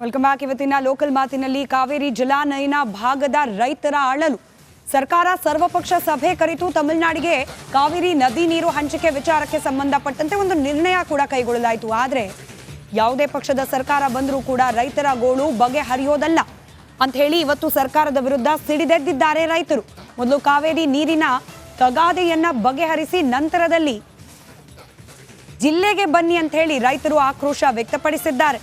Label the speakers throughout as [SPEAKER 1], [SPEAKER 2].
[SPEAKER 1] Welcome back. ಇವತ್ತಿನ local ಮಾತಿನಲ್ಲಿ ಕಾವೇರಿ ಜಲಾನಯನ ಭಾಗದ ರೈತರ ಅಳಲು. ಸರ್ಕಾರ ಸರ್ವಪಕ್ಷ ಸಭೆ ಕರೆತು ತಮಿಳುನಾಡಿಗೆ ಕಾವೇರಿ ನದಿ ನೀರು ಹಂಚಿಕೆ ವಿಚಾರಕ್ಕೆ ಸಂಬಂಧಪಟ್ಟಂತೆ ಒಂದು ನಿರ್ಣಯ ಕೂಡ ಕೈಗೊಳ್ಳಲಾಯಿತು. ಆದರೆ ಯಾವುದೇ ಪಕ್ಷದ ಸರ್ಕಾರ ಬಂದರೂ ಕೂಡ ರೈತರ ಗೋಳು ಬಗೆಹರಿಯೋದಲ್ಲ ಅಂತ ಹೇಳಿ ಇವತ್ತು ಸರ್ಕಾರದ ವಿರುದ್ಧ ಸಿಡಿದೆದ್ದಿದ್ದಾರೆ ರೈತರು. ಮೊದಲು ಕಾವೇರಿ ನೀರಿನ ತಗಾದೆಯನ್ನ ಬಗೆಹರಿಸಿ ನಂತರದಲ್ಲಿ ಜಿಲ್ಲೆಗೆ ಬನ್ನಿ ಅಂತ ಹೇಳಿ ರೈತರು ಆಕ್ರೋಶ ವ್ಯಕ್ತಪಡಿಸಿದ್ದಾರೆ.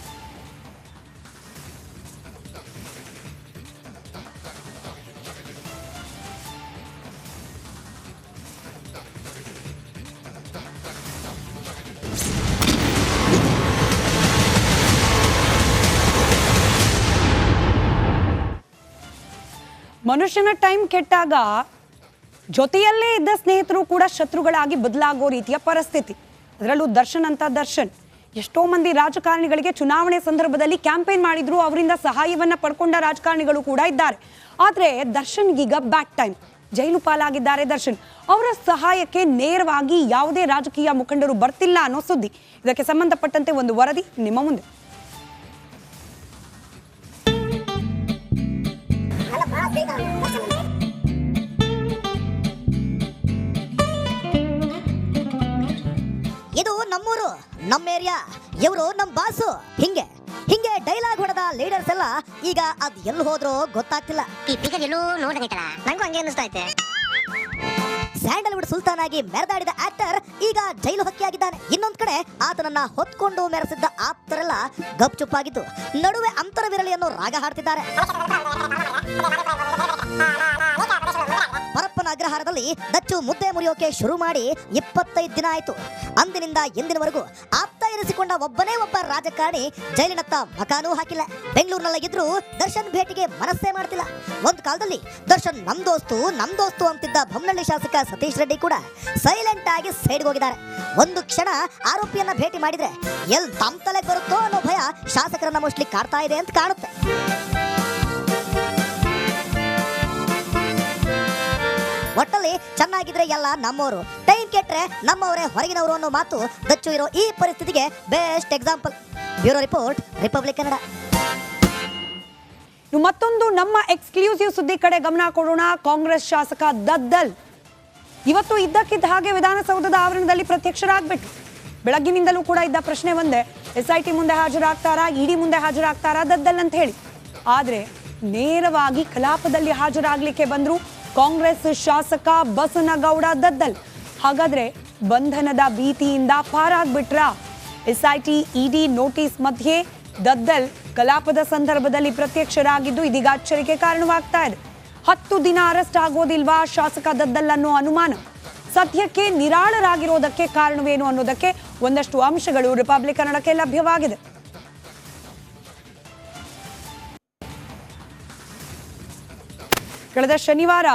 [SPEAKER 1] ಮನುಷ್ಯನ ಟೈಮ್ ಕೆಟ್ಟಾಗ ಜೊತೆಯಲ್ಲೇ ಇದ್ದ ಸ್ನೇಹಿತರು ಕೂಡ ಶತ್ರುಗಳಾಗಿ ಬದಲಾಗೋ ರೀತಿಯ ಪರಿಸ್ಥಿತಿ. ಅದರಲ್ಲೂ ದರ್ಶನ್ ಎಷ್ಟೋ ಮಂದಿ ರಾಜಕಾರಣಿಗಳಿಗೆ ಚುನಾವಣೆ ಸಂದರ್ಭದಲ್ಲಿ ಕ್ಯಾಂಪೇನ್ ಮಾಡಿದ್ರು, ಅವರಿಂದ ಸಹಾಯವನ್ನ ಪಡ್ಕೊಂಡ ರಾಜಕಾರಣಿಗಳು ಕೂಡ ಇದ್ದಾರೆ. ಆದರೆ ದರ್ಶನ್ಗೀಗ ಬ್ಯಾಡ್ ಟೈಮ್, ಜೈಲು ಪಾಲಾಗಿದ್ದಾರೆ ದರ್ಶನ್. ಅವರ ಸಹಾಯಕ್ಕೆ ನೇರವಾಗಿ ಯಾವುದೇ ರಾಜಕೀಯ ಮುಖಂಡರು ಬರ್ತಿಲ್ಲ ಅನ್ನೋ ಸುದ್ದಿ. ಇದಕ್ಕೆ ಸಂಬಂಧಪಟ್ಟಂತೆ ಒಂದು ವರದಿ ನಿಮ್ಮ ಮುಂದೆ.
[SPEAKER 2] ಇದು ನಮ್ಮೂರು, ನಮ್ಮ ಏರಿಯಾ, ಇವರು ನಮ್ಮ ಬಾಸು. ಹಿಂಗೆ ಡೈಲಾಗ್ ಹೊಡೆದ ಲೀಡರ್ಸ್ ಎಲ್ಲ ಈಗ ಅದ್ ಎಲ್ಲಿ ಹೋದ್ರೋ ಗೊತ್ತಾಗ್ತಿಲ್ಲ.
[SPEAKER 3] ಈ ಪಿಕ್ಚರ್ ಎಲ್ಲೂ ನೋಡಕೈತಲ್ಲ, ನಂಗೂ ಹಂಗೆ ಅನಿಸ್ತಾ ಐತೆ.
[SPEAKER 2] ಸ್ಯಾಂಡಲ್ವುಡ್ ಸುಲ್ತಾನ್ ಆಗಿ ಮೆರೆದಾಡಿದ ಆಕ್ಟರ್ ಈಗ ಜೈಲು ಹಕ್ಕಿಯಾಗಿದ್ದಾನೆ. ಇನ್ನೊಂದ್ ಕಡೆ ಆತನನ್ನ ಹೊತ್ಕೊಂಡು ಮೆರೆಸಿದ್ದ ಆಪ್ತರೆಲ್ಲ ಗಪ್ಚುಪ್ಪಾಗಿದ್ದು ನಡುವೆ ಅಂತರವಿರಲಿ ಅನ್ನೋ ರಾಗ ಹಾಡ್ತಿದ್ದಾರೆ. ಪರಪ್ಪನ ಅಗ್ರಹಾರದಲ್ಲಿ ದಚ್ಚು ಮುದ್ದೆ ಮುರಿಯೋಕೆ ಶುರು ಮಾಡಿ 25 ದಿನ ಆಯ್ತು. ಅಂದಿನಿಂದ ಎಂದಿನವರೆಗೂ ಆಪ್ತ ಇರಿಸಿಕೊಂಡ ಒಬ್ಬನೇ ಒಬ್ಬ ರಾಜಕಾರಣಿ ಜೈಲಿನತ್ತ ಮಕಾನೂ ಹಾಕಿಲ್ಲ. ಬೆಂಗಳೂರಿನಲ್ಲಿದ್ರು ದರ್ಶನ್ ಭೇಟಿಗೆ ಮನಸ್ಸೇ ಮಾಡ್ತಿಲ್ಲ. ಒಂದ್ ಕಾಲದಲ್ಲಿ ದರ್ಶನ್ ನಮ್ ದೋಸ್ತು ಅಂತಿದ್ದ ಬೊಮ್ಮನಹಳ್ಳಿ ಶಾಸಕ ಸತೀಶ್ ರೆಡ್ಡಿ ಕೂಡ ಸೈಲೆಂಟ್ ಆಗಿ ಸೈಡ್ಗೆ ಹೋಗಿದ್ದಾರೆ. ಒಂದು ಕ್ಷಣ ಆರೋಪಿಯನ್ನ ಭೇಟಿ ಮಾಡಿದ್ರೆ ಎಲ್ ತಮ್ಮ ತಲೆಗೆ ಬರುತ್ತೋ ಅನ್ನೋ ಭಯ ಶಾಸಕರನ್ನ ಮೋಸ್ಟ್ಲಿ ಕಾಡ್ತಾ ಇದೆ ಅಂತ ಕಾಣುತ್ತೆ. ಒಟ್ಟಲ್ಲಿ ಚೆನ್ನಾಗಿದ್ರೆ ಎಲ್ಲ ನಮ್ಮವರು, ಟೈಮ್ ಕೆಟ್ರೆ ನಮ್ಮವರೇ ಹೊರಗಿನವರು ಅನ್ನೋ ಮಾತು ದಚ್ಚು ಇರೋ ಈ ಪರಿಸ್ಥಿತಿಗೆ best example. Bureau report, republic Kannada.
[SPEAKER 1] ಮತ್ತೊಂದು ನಮ್ಮ ಎಕ್ಸ್ಕ್ಲೂಸಿವ್ ಸುದ್ದಿ ಕಡೆ ಗಮನ ಕೊಡೋಣ. ಕಾಂಗ್ರೆಸ್ ಶಾಸಕ ದದ್ದಲ್ ಇವತ್ತು ಇದ್ದಕ್ಕಿದ್ದ ಹಾಗೆ ವಿಧಾನಸೌಧದ ಆವರಣದಲ್ಲಿ ಪ್ರತ್ಯಕ್ಷರಾಗ್ಬಿಟ್ರು. ಬೆಳಗ್ಗಿನಿಂದಲೂ ಕೂಡ ಇದ್ದ ಪ್ರಶ್ನೆ ಒಂದೇ, SIT ಮುಂದೆ ಹಾಜರಾಗ್ತಾರಾ, ಇಡಿ ಮುಂದೆ ಹಾಜರಾಗ್ತಾರಾ ದದ್ದಲ್ ಅಂತ ಹೇಳಿ. ಆದ್ರೆ ನೇರವಾಗಿ ಕಲಾಪದಲ್ಲಿ ಹಾಜರಾಗ್ಲಿಕ್ಕೆ ಬಂದ್ರು ಕಾಂಗ್ರೆಸ್ ಶಾಸಕ ಬಸನಗೌಡ ದದ್ದಲ್. ಹಾಗಾದ್ರೆ ಬಂಧನದ ಭೀತಿಯಿಂದ ಪಾರಾಗ್ಬಿಟ್ರ? SIT ಇಡಿ ನೋಟಿಸ್ ಮಧ್ಯೆ ದದ್ದಲ್ ಕಲಾಪದ ಸಂದರ್ಭದಲ್ಲಿ ಪ್ರತ್ಯಕ್ಷರಾಗಿದ್ದು ಇದೀಗ ಅಚ್ಚರಿಗೆ ಕಾರಣವಾಗ್ತಾ ಇದೆ. 10 ದಿನ ಅರೆಸ್ಟ್ ಆಗೋದಿಲ್ವಾ ಶಾಸಕ ದದ್ದಲ್ ಅನ್ನೋ ಅನುಮಾನ. ಸದ್ಯಕ್ಕೆ ನಿರಾಳರಾಗಿರೋದಕ್ಕೆ ಕಾರಣವೇನು ಅನ್ನೋದಕ್ಕೆ ಒಂದಷ್ಟು ಅಂಶಗಳು ರಿಪಬ್ಲಿಕ್ ಕನ್ನಡಕ್ಕೆ ಲಭ್ಯವಾಗಿದೆ. ಕಳೆದ ಶನಿವಾರ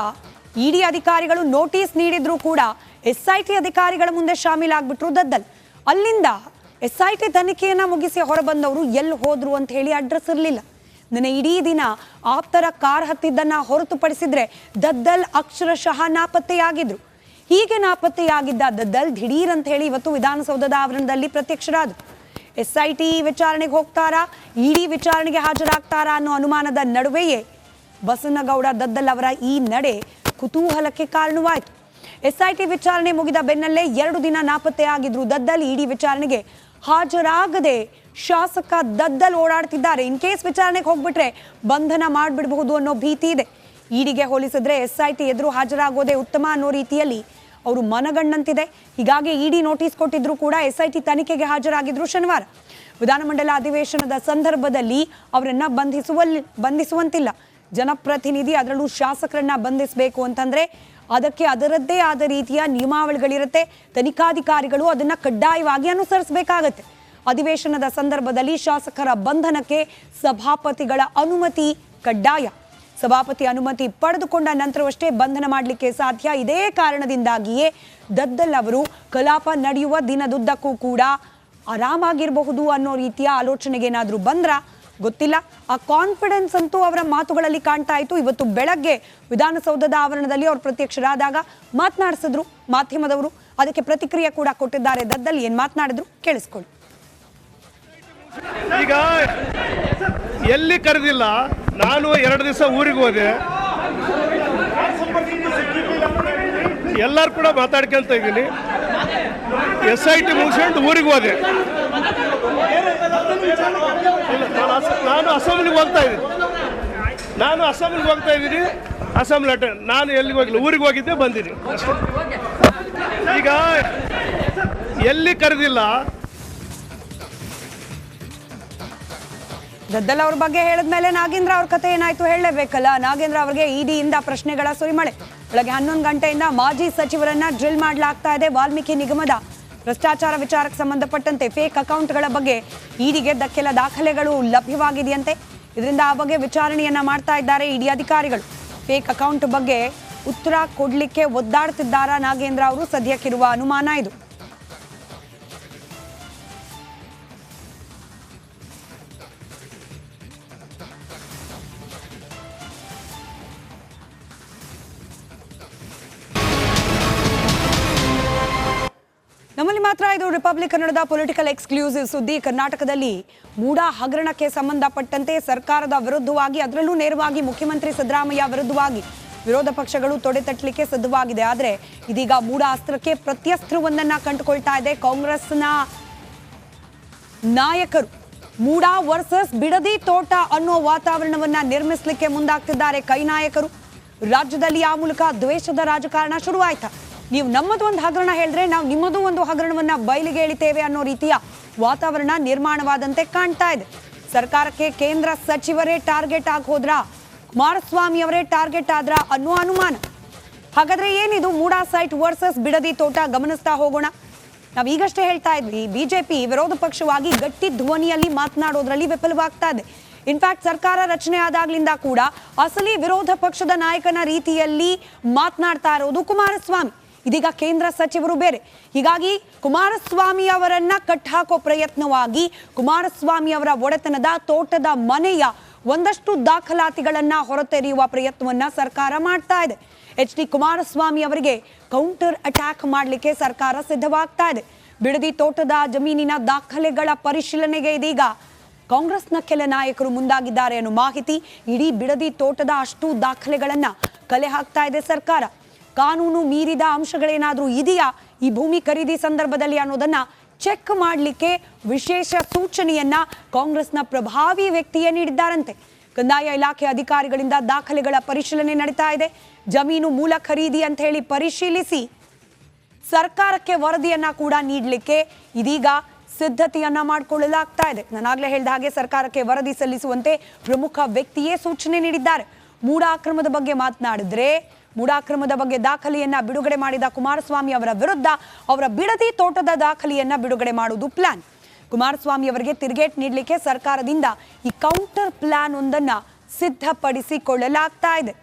[SPEAKER 1] ಇಡಿ ಅಧಿಕಾರಿಗಳು ನೋಟಿಸ್ ನೀಡಿದ್ರು ಕೂಡ SIT ಅಧಿಕಾರಿಗಳ ಮುಂದೆ ಶಾಮೀಲಾಗ್ಬಿಟ್ರು ದದ್ದಲ್. ಅಲ್ಲಿಂದ SIT ತನಿಖೆಯನ್ನ ಮುಗಿಸಿ ಹೊರಬಂದವರು ಎಲ್ಲಿ ಹೋದ್ರು ಅಂತ ಹೇಳಿ ಅಡ್ರೆಸ್ ಇರಲಿಲ್ಲ. ನಿನ್ನೆ ಇಡೀ ದಿನ ಆಪ್ತರ ಕಾರ್ ಹತ್ತಿದ್ದನ್ನ ಹೊರತುಪಡಿಸಿದ್ರೆ ದದ್ದಲ್ ಅಕ್ಷರಶಃ ನಾಪತ್ತೆಯಾಗಿದ್ರು. ಹೀಗೆ ನಾಪತ್ತೆಯಾಗಿದ್ದ ದದ್ದಲ್ ದಿಢೀರ್ ಅಂತ ಹೇಳಿ ಇವತ್ತು ವಿಧಾನಸೌಧದ ಆವರಣದಲ್ಲಿ ಪ್ರತ್ಯಕ್ಷರಾದ್ರು. SIT ವಿಚಾರಣೆಗೆ ಹೋಗ್ತಾರಾ, ಇಡಿ ವಿಚಾರಣೆಗೆ ಹಾಜರಾಗ್ತಾರಾ ಅನ್ನೋ ಅನುಮಾನದ ನಡುವೆಯೇ ಬಸನಗೌಡ ದದ್ದಲ್ ಅವರ ಈ ನಡೆ ಕುತೂಹಲಕ್ಕೆ ಕಾರಣವಾಯಿತು. SIT ವಿಚಾರಣೆ ಮುಗಿದ ಬೆನ್ನಲ್ಲೇ 2 ದಿನ ನಾಪತ್ತೆಯಾಗಿದ್ರು ದದ್ದಲ್. ಇಡಿ ವಿಚಾರಣೆಗೆ ಹಾಜರಾಗದೆ ಶಾಸಕ ದದ್ದಲ್ ಓಡಾಡ್ತಿದ್ದಾರೆ. ಇನ್ ಕೇಸ್ ವಿಚಾರಣೆಗೆ ಹೋಗ್ಬಿಟ್ರೆ ಬಂಧನ ಮಾಡಿಬಿಡಬಹುದು ಅನ್ನೋ ಭೀತಿ ಇದೆ. ಇಡಿಗೆ ಹೋಲಿಸಿದ್ರೆ SIT ಎದುರು ಹಾಜರಾಗೋದೇ ಉತ್ತಮ ಅನ್ನೋ ರೀತಿಯಲ್ಲಿ ಅವರು ಮನಗಂಡಂತಿದೆ. ಹೀಗಾಗಿ ಇಡಿ ನೋಟಿಸ್ ಕೊಟ್ಟಿದ್ರು ಕೂಡ SIT ತನಿಖೆಗೆ ಹಾಜರಾಗಿದ್ರು ಶನಿವಾರ. ವಿಧಾನಮಂಡಲ ಅಧಿವೇಶನದ ಸಂದರ್ಭದಲ್ಲಿ ಅವರನ್ನ ಬಂಧಿಸುವಂತಿಲ್ಲ. ಜನಪ್ರತಿನಿಧಿ, ಅದರಲ್ಲೂ ಶಾಸಕರನ್ನ ಬಂಧಿಸಬೇಕು ಅಂತಂದ್ರೆ ಅದಕ್ಕೆ ಅದರದ್ದೇ ಆದ ರೀತಿಯ ನಿಯಮಾವಳಿಗಳಿರುತ್ತೆ. ತನಿಖಾಧಿಕಾರಿಗಳು ಅದನ್ನ ಕಡ್ಡಾಯವಾಗಿ ಅನುಸರಿಸಬೇಕಾಗತ್ತೆ. ಅಧಿವೇಶನದ ಸಂದರ್ಭದಲ್ಲಿ ಶಾಸಕರ ಬಂಧನಕ್ಕೆ ಸಭಾಪತಿಗಳ ಅನುಮತಿ ಕಡ್ಡಾಯ. ಸಭಾಪತಿ ಅನುಮತಿ ಪಡೆದುಕೊಂಡ ನಂತರವಷ್ಟೇ ಬಂಧನ ಮಾಡಲಿಕ್ಕೆ ಸಾಧ್ಯ. ಇದೇ ಕಾರಣದಿಂದಾಗಿಯೇ ದದ್ದಲ್ ಅವರು ಕಲಾಪ ನಡೆಯುವ ದಿನದುದ್ದಕ್ಕೂ ಕೂಡ ಆರಾಮಾಗಿರಬಹುದು ಅನ್ನೋ ರೀತಿಯ ಆಲೋಚನೆಗೆ ಏನಾದರೂ ಬಂದ್ರ ಗೊತ್ತಿಲ್ಲ. ಆ ಕಾನ್ಫಿಡೆನ್ಸ್ ಅಂತೂ ಅವರ ಮಾತುಗಳಲ್ಲಿ ಕಾಣ್ತಾ ಇತ್ತು. ಇವತ್ತು ಬೆಳಗ್ಗೆ ವಿಧಾನಸೌಧದ ಆವರಣದಲ್ಲಿ ಅವರು ಪ್ರತ್ಯಕ್ಷರಾದಾಗ ಮಾತನಾಡಿಸಿದ್ರು ಮಾಧ್ಯಮದವರು. ಅದಕ್ಕೆ ಪ್ರತಿಕ್ರಿಯೆ ಕೂಡ ಕೊಟ್ಟಿದ್ದಾರೆ ದದ್ದಲ್. ಏನ್ ಮಾತನಾಡಿದ್ರು ಕೇಳಿಸ್ಕೊಳ್ಳಿ.
[SPEAKER 4] ಎಲ್ಲಿ ಕರೆದಿಲ್ಲ. ನಾನು 2 ದಿವಸ ಊರಿಗೆ ಹೋದೆ, ಎಲ್ಲರೂ ಕೂಡ ಮಾತಾಡ್ಕೊಂತ ಇದ್ದೀನಿ. SIT ಮುಗಿಸ್ಕೊಂಡು ಊರಿಗೆ ಹೋದೆ. ನಾನು ಅಸೆಂಬ್ಲಿಗೆ ಹೋಗ್ತಾ ಇದ್ದೀನಿ. ಅಸೆಂಬ್ಲಿ ಅಟೆಂಡ್ ನಾನು ಎಲ್ಲಿಗೆ ಹೋಗಿಲ್ಲ, ಊರಿಗೆ ಹೋಗಿದ್ದೆ, ಬಂದಿನಿ ಅಷ್ಟೇ. ಈಗ ಎಲ್ಲಿ ಕರೆದಿಲ್ಲ.
[SPEAKER 1] ದದ್ದಲ್ ಅವ್ರ ಬಗ್ಗೆ ಹೇಳಿದ್ಮೇಲೆ ನಾಗೇಂದ್ರ ಅವ್ರ ಕತೆ ಏನಾಯ್ತು ಹೇಳಲೇಬೇಕಲ್ಲ. ನಾಗೇಂದ್ರ ಅವರಿಗೆ ಇಡಿಯಿಂದ ಪ್ರಶ್ನೆಗಳ ಸುರಿಮಳೆ. ಬೆಳಗ್ಗೆ 11 ಗಂಟೆಯಿಂದ ಮಾಜಿ ಸಚಿವರನ್ನ ಡ್ರಿಲ್ ಮಾಡಲಾಗ್ತಾ ಇದೆ. ವಾಲ್ಮೀಕಿ ನಿಗಮದ ಭ್ರಷ್ಟಾಚಾರ ವಿಚಾರಕ್ಕೆ ಸಂಬಂಧಪಟ್ಟಂತೆ ಫೇಕ್ ಅಕೌಂಟ್ಗಳ ಬಗ್ಗೆ ಇಡಿಗೆ ಕೆಲ ದಾಖಲೆಗಳು ಲಭ್ಯವಾಗಿದೆಯಂತೆ. ಇದರಿಂದ ಆ ಬಗ್ಗೆ ವಿಚಾರಣೆಯನ್ನ ಮಾಡ್ತಾ ಇದ್ದಾರೆ ಇಡಿ ಅಧಿಕಾರಿಗಳು. ಫೇಕ್ ಅಕೌಂಟ್ ಬಗ್ಗೆ ಉತ್ತರ ಕೊಡ್ಲಿಕ್ಕೆ ಒದ್ದಾಡ್ತಿದ್ದಾರಾ ನಾಗೇಂದ್ರ ಅವರು? ಸದ್ಯಕ್ಕಿರುವ ಅನುಮಾನ ಇದು. ನಮ್ಮಲ್ಲಿ ಮಾತ್ರ ಇದು ರಿಪಬ್ಲಿಕ್ ಕನ್ನಡದ ಪೊಲಿಟಿಕಲ್ ಎಕ್ಸ್ಕ್ಲೂಸಿವ್ ಸುದ್ದಿ. ಕರ್ನಾಟಕದಲ್ಲಿ ಮೂಡಾ ಹಗರಣಕ್ಕೆ ಸಂಬಂಧಪಟ್ಟಂತೆ ಸರ್ಕಾರದ ವಿರುದ್ಧವಾಗಿ, ಅದರಲ್ಲೂ ನೇರವಾಗಿ ಮುಖ್ಯಮಂತ್ರಿ ಸಿದ್ದರಾಮಯ್ಯ ವಿರುದ್ಧವಾಗಿ ವಿರೋಧ ಪಕ್ಷಗಳು ತೊಡೆತಟ್ಟಲಿಕ್ಕೆ ಸಿದ್ಧವಾಗಿದೆ. ಆದರೆ ಇದೀಗ ಮೂಡಾ ಅಸ್ತ್ರಕ್ಕೆ ಪ್ರತ್ಯಸ್ತ್ರವೊಂದನ್ನ ಕಂಡುಕೊಳ್ತಾ ಇದೆ ಕಾಂಗ್ರೆಸ್ನ ನಾಯಕರು. ಮೂಡಾ ವರ್ಸಸ್ ಬಿಡದಿ ತೋಟ ಅನ್ನೋ ವಾತಾವರಣವನ್ನ ನಿರ್ಮಿಸಲಿಕ್ಕೆ ಮುಂದಾಗ್ತಿದ್ದಾರೆ ಕೈ ನಾಯಕರು. ರಾಜ್ಯದಲ್ಲಿ ಆ ಮೂಲಕ ದ್ವೇಷದ ರಾಜಕಾರಣ ಶುರುವಾಯ್ತಾ? ನೀವು ನಮ್ಮದು ಒಂದು ಹಗರಣ ಹೇಳಿದ್ರೆ ನಾವು ನಿಮ್ಮದು ಒಂದು ಹಗರಣವನ್ನ ಬಯಲಿಗೆ ಎಳಿತೇವೆ ಅನ್ನೋ ರೀತಿಯ ವಾತಾವರಣ ನಿರ್ಮಾಣವಾದಂತೆ ಕಾಣ್ತಾ ಇದೆ. ಸರ್ಕಾರಕ್ಕೆ ಕೇಂದ್ರ ಸಚಿವರೇ ಟಾರ್ಗೆಟ್ ಆಗಿ ಹೋದ್ರ, ಕುಮಾರಸ್ವಾಮಿ ಅವರೇ ಟಾರ್ಗೆಟ್ ಆದ್ರ ಅನ್ನೋ ಅನುಮಾನ. ಹಾಗಾದ್ರೆ ಏನಿದು ಮೂಡಾ ಸೈಟ್ ವರ್ಸಸ್ ಬಿಡದಿ ತೋಟ? ಗಮನಿಸ್ತಾ ಹೋಗೋಣ. ನಾವು ಈಗಷ್ಟೇ ಹೇಳ್ತಾ ಇದ್ವಿ, ಬಿಜೆಪಿ ವಿರೋಧ ಪಕ್ಷವಾಗಿ ಗಟ್ಟಿ ಧ್ವನಿಯಲ್ಲಿ ಮಾತನಾಡೋದ್ರಲ್ಲಿ ವಿಫಲವಾಗ್ತಾ ಇದೆ. ಇನ್ಫ್ಯಾಕ್ಟ್ ಸರ್ಕಾರ ರಚನೆ ಆದಾಗ್ಲಿಂದ ಕೂಡ ಅಸಲಿ ವಿರೋಧ ಪಕ್ಷದ ನಾಯಕನ ರೀತಿಯಲ್ಲಿ ಮಾತನಾಡ್ತಾ ಇರೋದು ಕುಮಾರಸ್ವಾಮಿ. ಇದೀಗ ಕೇಂದ್ರ ಸಚಿವರು ಬೇರೆ. ಹೀಗಾಗಿ ಕುಮಾರಸ್ವಾಮಿ ಅವರನ್ನ ಕಟ್ಟಾಕೋ ಪ್ರಯತ್ನವಾಗಿ ಕುಮಾರಸ್ವಾಮಿ ಅವರ ಒಡೆತನದ ತೋಟದ ಮನೆಯ ಒಂದಷ್ಟು ದಾಖಲಾತಿಗಳನ್ನ ಹೊರತೆರೆಯುವ ಪ್ರಯತ್ನವನ್ನ ಸರ್ಕಾರ ಮಾಡ್ತಾ ಇದೆ. HD ಕುಮಾರಸ್ವಾಮಿ ಅವರಿಗೆ ಕೌಂಟರ್ ಅಟ್ಯಾಕ್ ಮಾಡಲಿಕ್ಕೆ ಸರ್ಕಾರ ಸಿದ್ಧವಾಗ್ತಾ ಇದೆ. ಬಿಡದಿ ತೋಟದ ಜಮೀನಿನ ದಾಖಲೆಗಳ ಪರಿಶೀಲನೆಗೆ ಇದೀಗ ಕಾಂಗ್ರೆಸ್ನ ಕೆಲ ನಾಯಕರು ಮುಂದಾಗಿದ್ದಾರೆ ಅನ್ನೋ ಮಾಹಿತಿ. ಇಡೀ ಬಿಡದಿ ತೋಟದ ಅಷ್ಟು ದಾಖಲೆಗಳನ್ನ ಕಲೆ ಹಾಕ್ತಾ ಇದೆ ಸರ್ಕಾರ. ಕಾನೂನು ಮೀರಿದ ಅಂಶಗಳೇನಾದ್ರೂ ಇದೆಯಾ ಈ ಭೂಮಿ ಖರೀದಿ ಸಂದರ್ಭದಲ್ಲಿ ಅನ್ನೋದನ್ನ ಚೆಕ್ ಮಾಡಲಿಕ್ಕೆ ವಿಶೇಷ ಸೂಚನೆಯನ್ನ ಕಾಂಗ್ರೆಸ್ನ ಪ್ರಭಾವಿ ವ್ಯಕ್ತಿಯೇ ನೀಡಿದ್ದಾರಂತೆ. ಕಂದಾಯ ಇಲಾಖೆ ಅಧಿಕಾರಿಗಳಿಂದ ದಾಖಲೆಗಳ ಪರಿಶೀಲನೆ ನಡೀತಾ ಇದೆ. ಜಮೀನು ಮೂಲ ಖರೀದಿ ಅಂತ ಹೇಳಿ ಪರಿಶೀಲಿಸಿ ಸರ್ಕಾರಕ್ಕೆ ವರದಿಯನ್ನ ಕೂಡ ನೀಡಲಿಕ್ಕೆ ಇದೀಗ ಸಿದ್ಧತೆಯನ್ನ ಮಾಡಿಕೊಳ್ಳಲಾಗ್ತಾ ಇದೆ. ನಾನಾಗಲೇ ಹೇಳಿದ ಹಾಗೆ ಸರ್ಕಾರಕ್ಕೆ ವರದಿ ಸಲ್ಲಿಸುವಂತೆ ಪ್ರಮುಖ ವ್ಯಕ್ತಿಯೇ ಸೂಚನೆ ನೀಡಿದ್ದಾರೆ. ಮೂಡಾ ಅಕ್ರಮದ ಬಗ್ಗೆ ಮಾತನಾಡಿದ್ರೆ, ಮೂಡಾ ಅಕ್ರಮದ ಬಗ್ಗೆ ದಾಖಲೆಯನ್ನ ಬಿಡುಗಡೆ ಮಾಡಿದ ಕುಮಾರಸ್ವಾಮಿ ಅವರ ವಿರುದ್ಧ ಅವರ ಬಿಡದಿ ತೋಟದ ದಾಖಲೆಯನ್ನ ಬಿಡುಗಡೆ ಮಾಡುವುದು ಪ್ಲಾನ್. ಕುಮಾರಸ್ವಾಮಿ ಅವರಿಗೆ ತಿರುಗೇಟ್ ನೀಡಲಿಕ್ಕೆ ಸರ್ಕಾರದಿಂದ ಈ ಕೌಂಟರ್ ಪ್ಲಾನ್ ಒಂದನ್ನ ಸಿದ್ಧಪಡಿಸಿಕೊಳ್ಳಲಾಗ್ತಾ ಇದೆ.